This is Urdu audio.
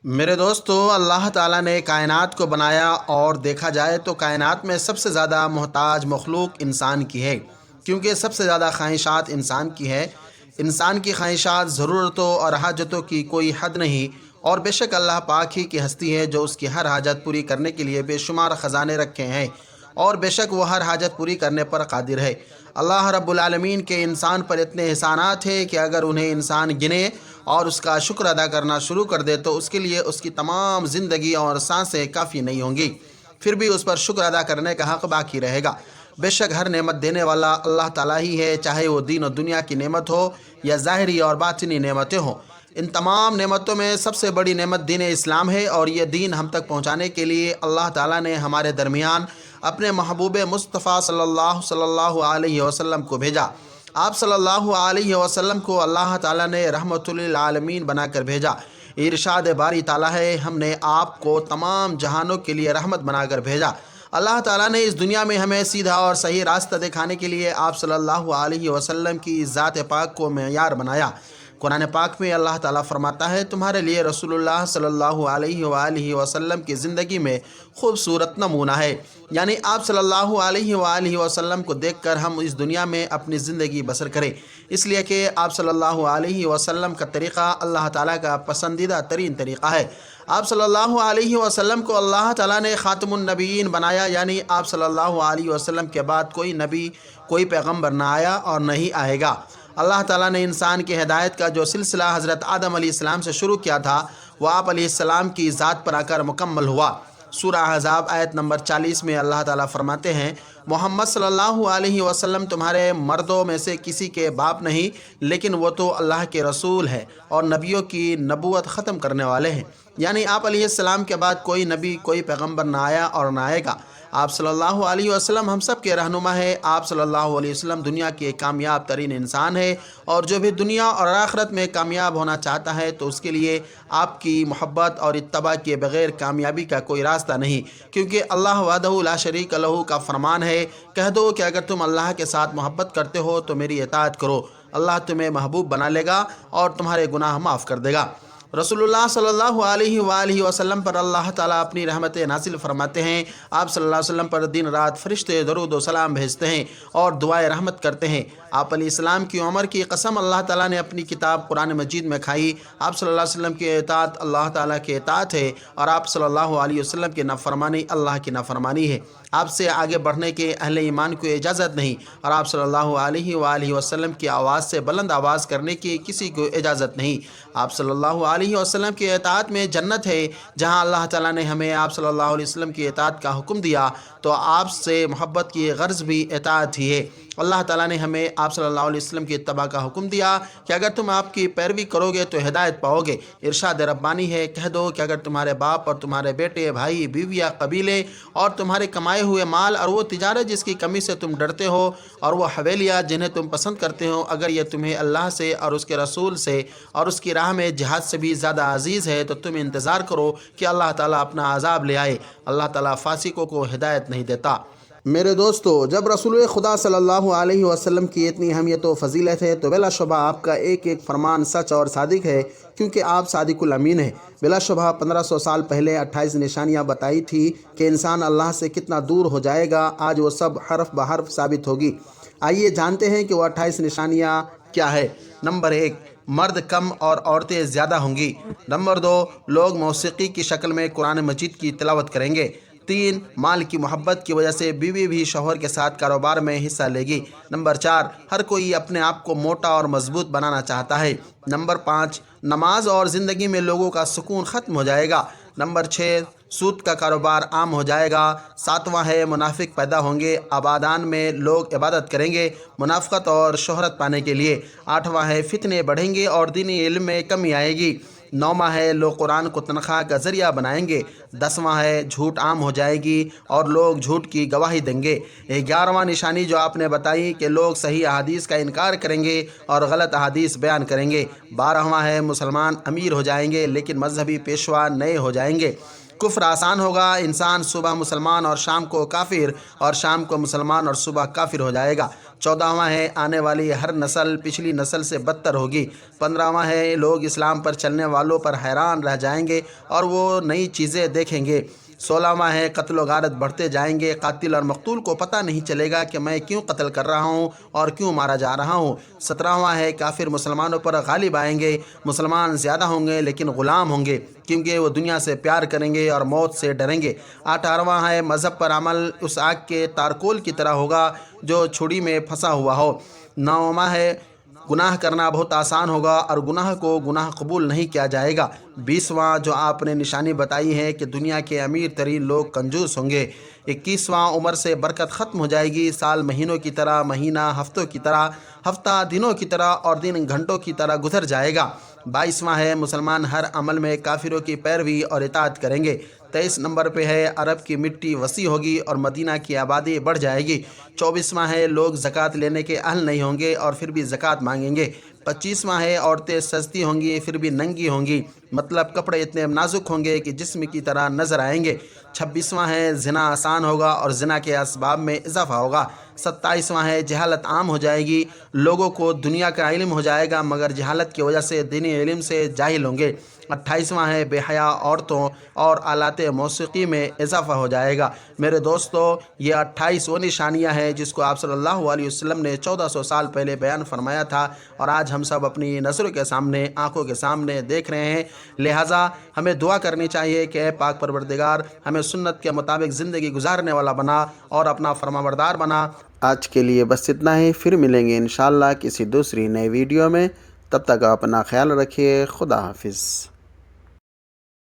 میرے دوستو، اللہ تعالیٰ نے کائنات کو بنایا اور دیکھا جائے تو کائنات میں سب سے زیادہ محتاج مخلوق انسان کی ہے، کیونکہ سب سے زیادہ خواہشات انسان کی ہے۔ انسان کی خواہشات، ضرورتوں اور حاجتوں کی کوئی حد نہیں، اور بے شک اللہ پاک ہی کی ہستی ہے جو اس کی ہر حاجت پوری کرنے کے لیے بے شمار خزانے رکھے ہیں، اور بے شک وہ ہر حاجت پوری کرنے پر قادر ہے۔ اللہ رب العالمین کے انسان پر اتنے احسانات ہیں کہ اگر انہیں انسان گنے اور اس کا شکر ادا کرنا شروع کر دے تو اس کے لیے اس کی تمام زندگی اور سانسیں کافی نہیں ہوں گی، پھر بھی اس پر شکر ادا کرنے کا حق باقی رہے گا۔ بے شک ہر نعمت دینے والا اللہ تعالیٰ ہی ہے، چاہے وہ دین و دنیا کی نعمت ہو یا ظاہری اور باطنی نعمتیں ہوں۔ ان تمام نعمتوں میں سب سے بڑی نعمت دین اسلام ہے، اور یہ دین ہم تک پہنچانے کے لیے اللہ تعالیٰ نے ہمارے درمیان اپنے محبوب مصطفیٰ صلی اللہ علیہ وسلم کو بھیجا۔ آپ صلی اللہ علیہ وسلم کو اللہ تعالیٰ نے رحمت للعالمین بنا کر بھیجا۔ ارشاد باری تعالیٰ ہے، ہم نے آپ کو تمام جہانوں کے لیے رحمت بنا کر بھیجا۔ اللہ تعالیٰ نے اس دنیا میں ہمیں سیدھا اور صحیح راستہ دکھانے کے لیے آپ صلی اللہ علیہ وسلم کی ذات پاک کو معیار بنایا۔ قرآن پاک میں اللہ تعالیٰ فرماتا ہے، تمہارے لیے رسول اللہ صلی اللہ علیہ وآلہ وسلم کی زندگی میں خوبصورت نمونہ ہے، یعنی آپ صلی اللہ علیہ وآلہ وسلم کو دیکھ کر ہم اس دنیا میں اپنی زندگی بسر کریں، اس لیے کہ آپ صلی اللہ علیہ وسلم کا طریقہ اللہ تعالیٰ کا پسندیدہ ترین طریقہ ہے۔ آپ صلی اللہ علیہ وسلم کو اللہ تعالیٰ نے خاتم النبیین بنایا، یعنی آپ صلی اللہ علیہ وسلم کے بعد کوئی نبی، کوئی پیغمبر نہ آیا اور نہیں آئے گا۔ اللہ تعالیٰ نے انسان کی ہدایت کا جو سلسلہ حضرت آدم علیہ السلام سے شروع کیا تھا، وہ آپ علیہ السلام کی ذات پر آ کر مکمل ہوا۔ سورہ احزاب آیت نمبر 40 میں اللہ تعالیٰ فرماتے ہیں، محمد صلی اللہ علیہ وسلم تمہارے مردوں میں سے کسی کے باپ نہیں، لیکن وہ تو اللہ کے رسول ہے اور نبیوں کی نبوت ختم کرنے والے ہیں، یعنی آپ علیہ السلام کے بعد کوئی نبی، کوئی پیغمبر نہ آیا اور نہ آئے گا۔ آپ صلی اللہ علیہ وسلم ہم سب کے رہنما ہے۔ آپ صلی اللہ علیہ وسلم دنیا کے کامیاب ترین انسان ہے، اور جو بھی دنیا اور آخرت میں کامیاب ہونا چاہتا ہے تو اس کے لیے آپ کی محبت اور اتباع کے بغیر کامیابی کا کوئی راستہ نہیں، کیونکہ اللہ وحدہ لا شریک لہ کا فرمان ہے، کہہ دو کہ اگر تم اللہ کے ساتھ محبت کرتے ہو تو میری اطاعت کرو، اللہ تمہیں محبوب بنا لے گا اور تمہارے گناہ معاف کر دے گا۔ رسول اللہ صلی اللہ علیہ وآلہ وسلم پر اللہ تعالیٰ اپنی رحمت نازل فرماتے ہیں۔ آپ صلی اللہ علیہ وسلم پر دن رات فرشتے درود و سلام بھیجتے ہیں اور دعائے رحمت کرتے ہیں۔ آپ علیہ السلام کی عمر کی قسم اللہ تعالیٰ نے اپنی کتاب قرآن مجید میں کھائی۔ آپ صلی اللہ علیہ وسلم کی اطاعت اللہ تعالیٰ کی اطاعت ہے، اور آپ صلی اللہ علیہ وسلم کی نافرمانی اللہ کی نافرمانی ہے۔ آپ سے آگے بڑھنے کے اہل ایمان کو اجازت نہیں، اور آپ صلی اللہ علیہ وآلہ وسلم کی آواز سے بلند آواز کرنے کی کسی کو اجازت نہیں۔ آپ صلی اللہ علیہ وسلم کی اطاعت میں جنت ہے۔ جہاں اللہ تعالیٰ نے ہمیں آپ صلی اللہ علیہ وسلم کی اطاعت کا حکم دیا تو آپ سے محبت کی غرض بھی اطاعت ہی ہے۔ اللہ تعالیٰ نے ہمیں آپ صلی اللہ علیہ وسلم کی اتباع کا حکم دیا کہ اگر تم آپ کی پیروی کرو گے تو ہدایت پاؤ گے۔ ارشاد ربانی ہے، کہہ دو کہ اگر تمہارے باپ اور تمہارے بیٹے، بھائی، بیویاں، قبیلے اور تمہارے کمائے ہوئے مال اور وہ تجارت جس کی کمی سے تم ڈرتے ہو اور وہ حویلیاں جنہیں تم پسند کرتے ہو، اگر یہ تمہیں اللہ سے اور اس کے رسول سے اور اس کی راہ میں جہاد سے بھی زیادہ عزیز ہے تو تم انتظار کرو کہ اللہ تعالیٰ اپنا عذاب لے آئے۔ اللہ تعالیٰ فاسقوں کو ہدایت نہیں دیتا۔ میرے دوستو، جب رسول خدا صلی اللہ علیہ وسلم کی اتنی اہمیت و فضیلت ہے تو بلا شبہ آپ کا ایک ایک فرمان سچ اور صادق ہے، کیونکہ آپ صادق الامین ہیں۔ بلا شبہ 1500 سال پہلے 28 نشانیاں بتائی تھی کہ انسان اللہ سے کتنا دور ہو جائے گا، آج وہ سب حرف بحرف ثابت ہوگی۔ آئیے جانتے ہیں کہ وہ 28 نشانیاں کیا ہے۔ نمبر 1، مرد کم اور عورتیں زیادہ ہوں گی۔ نمبر 2، لوگ موسیقی کی شکل میں قرآن مجید کی تلاوت کریں گے۔ 3، مال کی محبت کی وجہ سے بیوی بھی شوہر کے ساتھ کاروبار میں حصہ لے گی۔ نمبر 4، ہر کوئی اپنے آپ کو موٹا اور مضبوط بنانا چاہتا ہے۔ نمبر 5، نماز اور زندگی میں لوگوں کا سکون ختم ہو جائے گا۔ نمبر 6، سود کا کاروبار عام ہو جائے گا۔ 7واں ہے، منافق پیدا ہوں گے، آبادان میں لوگ عبادت کریں گے منافقت اور شہرت پانے کے لیے۔ 8واں ہے، فتنے بڑھیں گے اور دینی علم میں کمی آئے گی۔ 9واں ہے، لوگ قرآن کو تنخواہ کا ذریعہ بنائیں گے۔ 10واں ہے، جھوٹ عام ہو جائے گی اور لوگ جھوٹ کی گواہی دیں گے۔ 11واں نشانی جو آپ نے بتائی کہ لوگ صحیح احادیث کا انکار کریں گے اور غلط احادیث بیان کریں گے۔ 12واں ہے، مسلمان امیر ہو جائیں گے لیکن مذہبی پیشوا نئے ہو جائیں گے۔ کفر آسان ہوگا، انسان صبح مسلمان اور شام کو کافر، اور شام کو مسلمان اور صبح کافر ہو جائے گا۔ 14واں ہے آنے والی ہر نسل پچھلی نسل سے بدتر ہوگی۔ 15واں ہے لوگ اسلام پر چلنے والوں پر حیران رہ جائیں گے اور وہ نئی چیزیں دیکھیں گے۔ 16واں ہے قتل و غارت بڑھتے جائیں گے، قاتل اور مقتول کو پتہ نہیں چلے گا کہ میں کیوں قتل کر رہا ہوں اور کیوں مارا جا رہا ہوں۔ 17واں ہے کافر مسلمانوں پر غالب آئیں گے، مسلمان زیادہ ہوں گے لیکن غلام ہوں گے کیونکہ وہ دنیا سے پیار کریں گے اور موت سے ڈریں گے۔ 18واں ہے مذہب پر عمل اس آگ کے تارکول کی طرح ہوگا جو چھڑی میں پھنسا ہوا ہو۔ 9واں ہے گناہ کرنا بہت آسان ہوگا اور گناہ کو گناہ قبول نہیں کیا جائے گا۔ 20واں جو آپ نے نشانی بتائی ہے کہ دنیا کے امیر ترین لوگ کنجوس ہوں گے۔ 21واں عمر سے برکت ختم ہو جائے گی، سال مہینوں کی طرح، مہینہ ہفتوں کی طرح، ہفتہ دنوں کی طرح اور دن گھنٹوں کی طرح گزر جائے گا۔ 22واں ہے مسلمان ہر عمل میں کافروں کی پیروی اور اطاعت کریں گے۔ 23 نمبر پہ ہے عرب کی مٹی وسیع ہوگی اور مدینہ کی آبادی بڑھ جائے گی۔ 24واں ہے لوگ زکوٰۃ لینے کے اہل نہیں ہوں گے اور پھر بھی زکوٰۃ مانگیں گے۔ 25واں ہے عورتیں سجتی ہوں گی پھر بھی ننگی ہوں گی، مطلب کپڑے اتنے نازک ہوں گے کہ جسم کی طرح نظر آئیں گے۔ 26واں ہے زنا آسان ہوگا اور زنا کے اسباب میں اضافہ ہوگا۔ 27واں ہے جہالت عام ہو جائے گی، لوگوں کو دنیا کا علم ہو جائے گا مگر جہالت کی وجہ سے دینی علم سے جاہل ہوں گے۔ 28واں ہے بے حیا عورتوں اور آلات موسیقی میں اضافہ ہو جائے گا۔ میرے دوستو، یہ 28 وہ نشانیاں ہیں جس کو آپ صلی اللہ علیہ وسلم نے 1400 سال پہلے بیان فرمایا تھا اور آج ہم سب اپنی نظروں کے سامنے، آنکھوں کے سامنے دیکھ رہے ہیں۔ لہٰذا ہمیں دعا کرنی چاہیے کہ اے پاک پروردگار ہمیں سنت کے مطابق زندگی گزارنے والا بنا اور اپنا فرمانبردار بنا۔ آج کے لیے بس اتنا ہی، پھر ملیں گے انشاءاللہ کسی دوسری نئی ویڈیو میں۔ تب تک اپنا خیال رکھیے۔ خدا حافظ۔